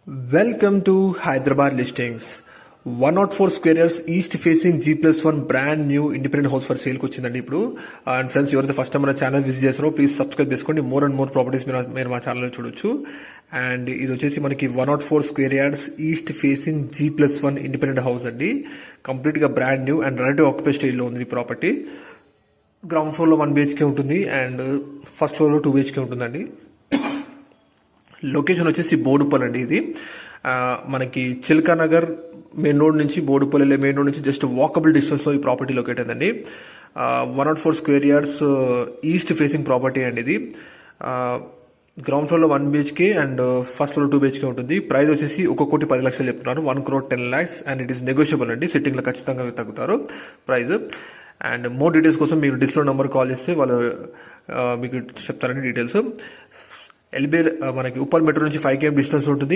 Welcome to Hyderabad Listings. 104 square years east facing G+1 brand new independent house for sale వచ్చిందండి ఇప్పుడు. And friends ఎవరైతే first time మన channel visit చేస్తారో please subscribe చేసుకోండి. More and more properties మీరు మా ఛానల్లో చూడొచ్చు. అండ్ ఇది వచ్చేసి మనకి 104 square yards east facing G+1 independent house అండి. కంప్లీట్ గా brand new and ready occupy stage లో ఉంది ఈ ప్రాపర్టీ. గ్రౌండ్ ఫ్లోర్ లో 1 BHK ఉంటుంది అండ్ ఫస్ట్ ఫ్లోర్ లో 2 BHK ఉంటుందండి. లొకేషన్ వచ్చేసి బోడుపల్ అండి. ఇది మనకి చిల్కా నగర్ మెయిన్ రోడ్ నుంచి బోడుపల్ వెళ్ళే మెయిన్ రోడ్ నుంచి జస్ట్ వాకబుల్ డిస్టెన్స్ లో ఈ ప్రాపర్టీ లొకేట్ అయిందండి. 104 square yards east facing property అండి ఇది. గ్రౌండ్ ఫ్లోర్ లో 1 BHK and first floor 2 BHK ఉంటుంది. ప్రైస్ వచ్చేసి 1,10,00,000 చెప్తున్నారు. 1,10,00,000 అండ్ ఇట్ ఈస్ నెగోషియబుల్ అండి. సిట్టింగ్ లో ఖచ్చితంగా తగ్గుతారు ప్రైస్. అండ్ మోర్ డీటెయిల్స్ కోసం మీరు డిస్ప్లే నెంబర్ కాల్ చేస్తే వాళ్ళు మీకు చెప్తారండి డీటెయిల్స్. ఎల్బీ మనకి ఉప్పల్ మెట్రో నుంచి 5 km డిస్టెన్స్ ఉంటుంది.